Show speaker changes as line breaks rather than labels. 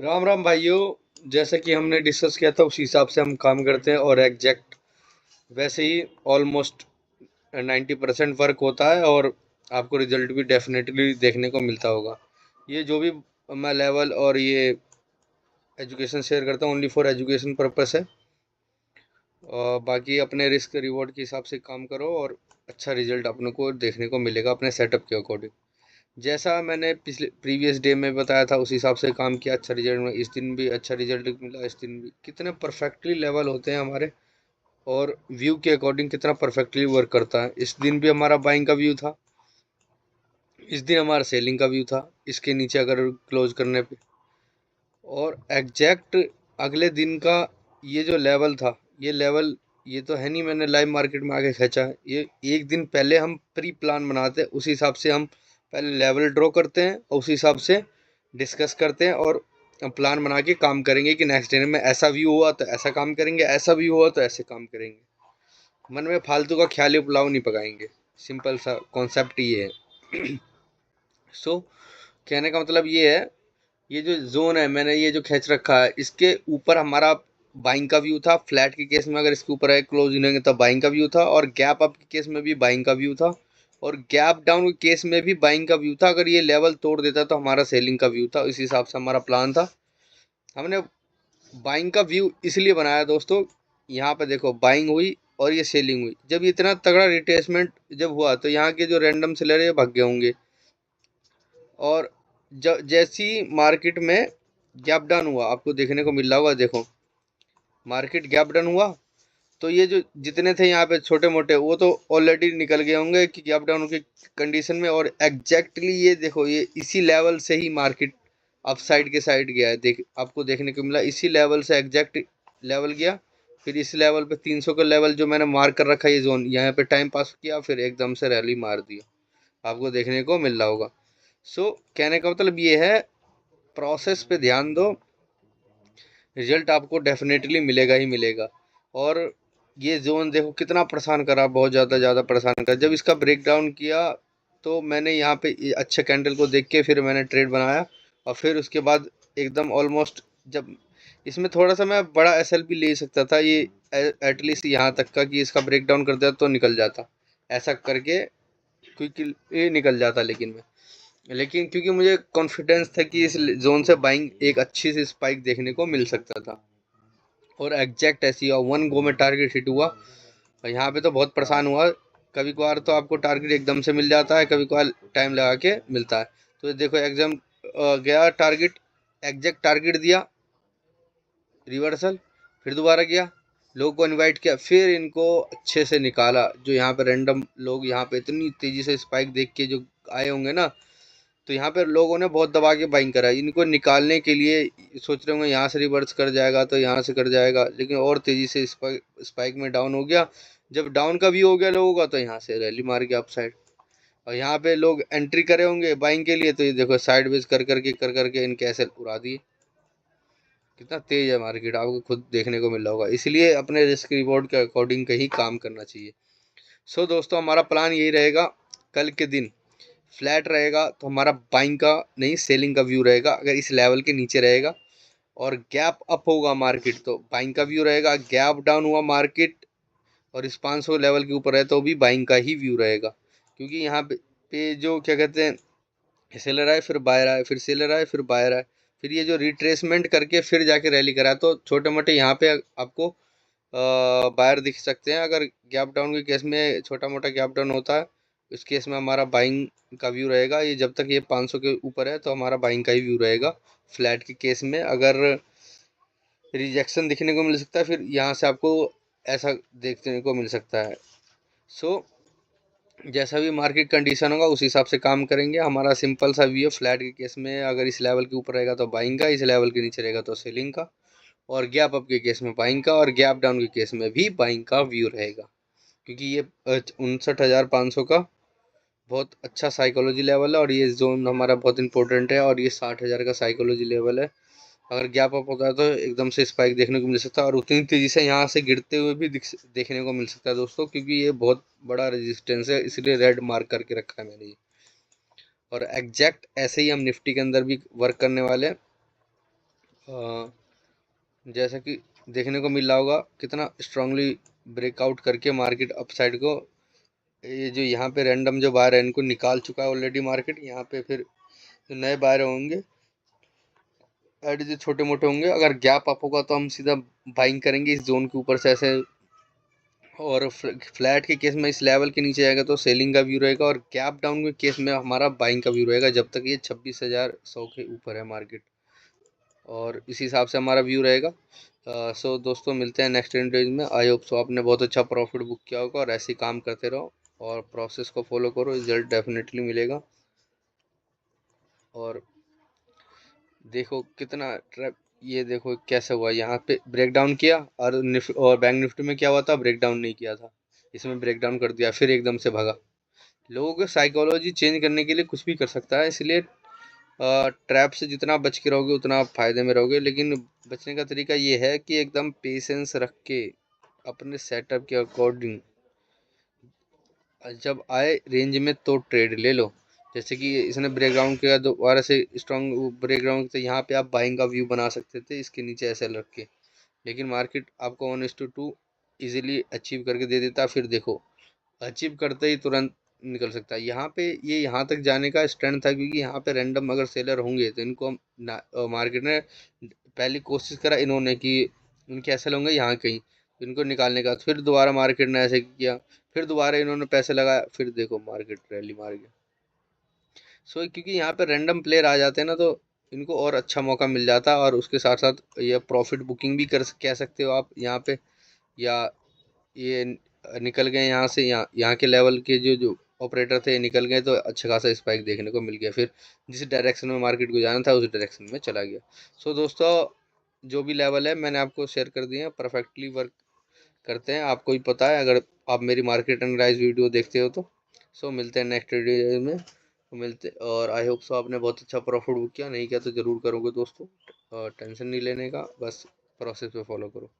राम राम भाइयों। जैसा कि हमने डिस्कस किया था उसी हिसाब से हम काम करते हैं और एग्जैक्ट वैसे ही ऑलमोस्ट 90% वर्क होता है और आपको रिजल्ट भी डेफिनेटली देखने को मिलता होगा। ये जो भी मैं लेवल और ये एजुकेशन शेयर करता हूँ ओनली फॉर एजुकेशन पर्पस है। और बाकी अपने रिस्क रिवॉर्ड के हिसाब से काम करो और अच्छा रिजल्ट अपने को देखने को मिलेगा अपने सेटअप के अकॉर्डिंग। जैसा मैंने पिछले प्रीवियस डे में बताया था उस हिसाब से काम किया, अच्छा रिजल्ट में इस दिन भी अच्छा रिजल्ट मिला। इस दिन भी कितने परफेक्टली लेवल होते हैं हमारे और व्यू के अकॉर्डिंग कितना परफेक्टली वर्क करता है। इस दिन भी हमारा बाइंग का व्यू था, इस दिन हमारा सेलिंग का व्यू था इसके नीचे अगर क्लोज करने पे। और एग्जैक्ट अगले दिन का ये जो लेवल था, ये लेवल ये तो है नहीं मैंने लाइव मार्केट में आके खींचा है। ये एक दिन पहले हम प्री प्लान बनाते हैं, उस हिसाब से हम पहले लेवल ड्रॉ करते हैं और उस हिसाब से डिस्कस करते हैं और प्लान बना के काम करेंगे कि नेक्स्ट डे में ऐसा व्यू हुआ तो ऐसा काम करेंगे, ऐसा व्यू हुआ तो ऐसे काम करेंगे। मन में फालतू का ख्याली पुलाव नहीं पकाएंगे। सिंपल सा कॉन्सेप्ट ये है। सो कहने का मतलब ये है, ये जो जोन है मैंने ये जो खींच रखा है इसके ऊपर हमारा बाइंग का व्यू था। फ्लैट के केस में अगर इसके ऊपर है क्लोज होंगे तो बाइंग का व्यू था, और गैप अप के केस में भी बाइंग का व्यू था, और गैप डाउन के केस में भी बाइंग का व्यू था। अगर ये लेवल तोड़ देता तो हमारा सेलिंग का व्यू था। इस हिसाब से हमारा प्लान था। हमने बाइंग का व्यू इसलिए बनाया दोस्तों, यहाँ पे देखो बाइंग हुई और ये सेलिंग हुई। जब ये इतना तगड़ा रिट्रेसमेंट जब हुआ तो यहाँ के जो रैंडम सेलर है भाग गए होंगे। और जैसी मार्केट में गैप डाउन हुआ आपको देखने को मिल रहा होगा, देखो मार्केट गैप डाउन हुआ तो ये जो जितने थे यहाँ पे छोटे मोटे वो तो ऑलरेडी निकल गए होंगे कि गैप डाउन की कंडीशन में। और एग्जैक्टली ये देखो ये इसी लेवल से ही मार्केट अप साइड के साइड गया है। देख आपको देखने को मिला इसी लेवल से एग्जैक्ट लेवल गया। फिर इस लेवल पे 300 का लेवल जो मैंने मार्क कर रखा है ये जोन, यहाँ पे टाइम पास किया फिर एकदम से रैली मार दी, आपको देखने को मिल रहा होगा। सो कहने का मतलब ये है, प्रोसेस पे ध्यान दो, रिजल्ट आपको डेफिनेटली मिलेगा ही मिलेगा। और ये जोन देखो कितना परेशान करा, बहुत ज़्यादा परेशान करा। जब इसका ब्रेक डाउन किया तो मैंने यहाँ पे ये अच्छे कैंडल को देख के फिर मैंने ट्रेड बनाया। और फिर उसके बाद एकदम ऑलमोस्ट जब इसमें थोड़ा सा मैं बड़ा एसएल भी ले सकता था, ये एटलीस्ट यहाँ तक का कि इसका ब्रेक डाउन कर दिया तो निकल जाता, ऐसा करके क्योंकि ये निकल जाता। लेकिन क्योंकि मुझे कॉन्फिडेंस था कि इस जोन से बाइंग एक अच्छी सी स्पाइक देखने को मिल सकता था। और एग्जैक्ट ऐसी हुआ, वन गो में टारगेट हिट हुआ। और यहाँ पे तो बहुत परेशान हुआ। कभी कभार तो आपको टारगेट एकदम से मिल जाता है, कभी कभार टाइम लगा के मिलता है। तो देखो एग्जाम गया टारगेट, एग्जैक्ट टारगेट दिया, रिवर्सल, फिर दोबारा गया, लोगों को इनवाइट किया, फिर इनको अच्छे से निकाला। जो यहाँ पे रैंडम लोग यहाँ पे इतनी तेजी से स्पाइक देख के जो आए होंगे ना, तो यहाँ पे लोगों ने बहुत दबा के बाइंग करा। इनको निकालने के लिए सोच रहे होंगे यहाँ से रिवर्स कर जाएगा तो यहाँ से कर जाएगा, लेकिन और तेजी से स्पाइक में डाउन हो गया। जब डाउन का भी हो गया लोगों का तो यहाँ से रैली मार के अप साइड। और यहाँ पे लोग एंट्री करे होंगे बाइंग के लिए, तो ये देखो साइडवेज कर करके इनके ऐसे उड़ा दिए। कितना तेज है मार्केट आपको खुद देखने को मिल रहा होगा। इसलिए अपने रिस्क रिवॉर्ड के अकॉर्डिंग का ही काम करना चाहिए। सो दोस्तों हमारा प्लान यही रहेगा, कल के दिन फ्लैट रहेगा तो हमारा बाइंग का नहीं सेलिंग का व्यू रहेगा। अगर इस लेवल के नीचे रहेगा और गैप अप होगा मार्केट तो बाइंग का व्यू रहेगा। गैप डाउन हुआ मार्केट और इस 500 लेवल के ऊपर है तो भी बाइंग का ही व्यू रहेगा। क्योंकि यहाँ पे जो क्या कहते हैं, सेलर आए फिर बायर आए, फिर सेलर आए फिर बायर आए, फिर ये जो रिट्रेसमेंट करके फिर जाके रैली करा, तो छोटे मोटे यहाँ पे आपको बायर दिख सकते हैं। अगर गैप डाउन के केस में छोटा मोटा गैप डाउन होता है, इस केस में हमारा बाइंग का व्यू रहेगा। ये जब तक ये 500 के ऊपर है तो हमारा बाइंग का ही व्यू रहेगा। फ्लैट के केस में अगर रिजेक्शन दिखने को मिल सकता है, फिर यहाँ से आपको ऐसा देखने को मिल सकता है। सो जैसा भी मार्केट कंडीशन होगा उस हिसाब से काम करेंगे। हमारा सिंपल सा व्यू है, फ्लैट के केस में अगर इस लेवल के ऊपर रहेगा तो बाइंग का, इस लेवल के नीचे रहेगा तो सेलिंग का, और गैप अप के केस में बाइंग का, और गैप डाउन के केस में भी बाइंग का व्यू रहेगा। क्योंकि ये 59,500 का बहुत अच्छा साइकोलॉजी लेवल है और ये जोन हमारा बहुत इंपॉर्टेंट है। और ये 60,000 का साइकोलॉजी लेवल है। अगर गैप अप होता है तो एकदम से स्पाइक देखने को मिल सकता है और उतनी तेजी से यहाँ से गिरते हुए भी देखने को मिल सकता है दोस्तों, क्योंकि ये बहुत बड़ा रेजिस्टेंस है, इसलिए रेड मार्क करके रखा है मैंने ये। और एग्जैक्ट ऐसे ही हम निफ्टी के अंदर भी वर्क करने वाले हैं। जैसा कि देखने को मिल रहा होगा कितना स्ट्रांगली ब्रेकआउट करके मार्केट अपसाइड को, ये जो यहाँ पे रैंडम जो बायर है इनको निकाल चुका है ऑलरेडी मार्केट। यहाँ पे फिर जो नए बायर होंगे एड जो छोटे मोटे होंगे, अगर गैप अप होगा तो हम सीधा बाइंग करेंगे इस जोन के ऊपर से ऐसे, और फ्लैट के केस में इस लेवल के नीचे जाएगा तो सेलिंग का व्यू रहेगा, और गैप डाउन के केस में हमारा बाइंग का व्यू रहेगा जब तक ये 26,100 के ऊपर है मार्केट, और इसी हिसाब से हमारा व्यू रहेगा। सो दोस्तों मिलते हैं नेक्स्ट इंट्रेज में। आई होप सो आपने बहुत अच्छा प्रॉफिट बुक किया होगा, और ऐसे ही काम करते रहो और प्रोसेस को फॉलो करो, रिजल्ट डेफिनेटली मिलेगा। और देखो कितना ट्रैप, ये देखो कैसे हुआ, यहाँ पे ब्रेक डाउन किया और और बैंक निफ्टी में क्या हुआ था, ब्रेक डाउन नहीं किया था, इसमें ब्रेक डाउन कर दिया फिर एकदम से भागा। लोगों को साइकोलॉजी चेंज करने के लिए कुछ भी कर सकता है, इसलिए ट्रैप से जितना बच के रहोगे उतना आप फायदे में रहोगे। लेकिन बचने का तरीका ये है कि एकदम पेशेंस रख के अपने सेटअप के अकॉर्डिंग जब आए रेंज में तो ट्रेड ले लो। जैसे कि इसने ब्रेकग्राउंड किया दोबारा से स्ट्रॉन्ग ब्रेकग्राउंड, तो यहाँ पे आप बाइंग का व्यू बना सकते थे इसके नीचे ऐसे रख के, लेकिन मार्केट आपको 1:2 इजीली अचीव करके दे देता। फिर देखो अचीव करते ही तुरंत निकल सकता है। यहाँ पे ये यहाँ तक जाने का स्ट्रेंथ था क्योंकि यहाँ पे रैंडम अगर सेलर होंगे तो इनको मार्केट ने पहली कोशिश करा इन्होंने कि इनके ऐसे होंगे यहाँ कहीं, इनको निकालने का, फिर दोबारा मार्केट ने ऐसे किया, फिर दोबारा इन्होंने पैसे लगाया, फिर देखो मार्केट रैली मार गया। सो क्योंकि यहाँ पे रैंडम प्लेयर आ जाते हैं ना, तो इनको और अच्छा मौका मिल जाता है, और उसके साथ साथ ये प्रॉफिट बुकिंग भी कर कह सकते हो आप यहाँ पे, या ये निकल गए यहाँ से, यहाँ के लेवल के जो जो ऑपरेटर थे निकल गए तो अच्छा खासा स्पाइक देखने को मिल गया, फिर जिस डायरेक्शन में मार्केट को जाना था उस डायरेक्शन में चला गया। सो दोस्तों जो भी लेवल है मैंने आपको शेयर कर दिए हैं, परफेक्टली वर्क करते हैं, आपको ही पता है अगर आप मेरी मार्केट एनालाइज वीडियो देखते हो तो। सो मिलते हैं नेक्स्ट वीडियो में, मिलते, और आई होप सो आपने बहुत अच्छा प्रॉफिट बुक किया, नहीं किया तो ज़रूर करोगे दोस्तों, टेंशन नहीं लेने का, बस प्रोसेस पे फॉलो करो।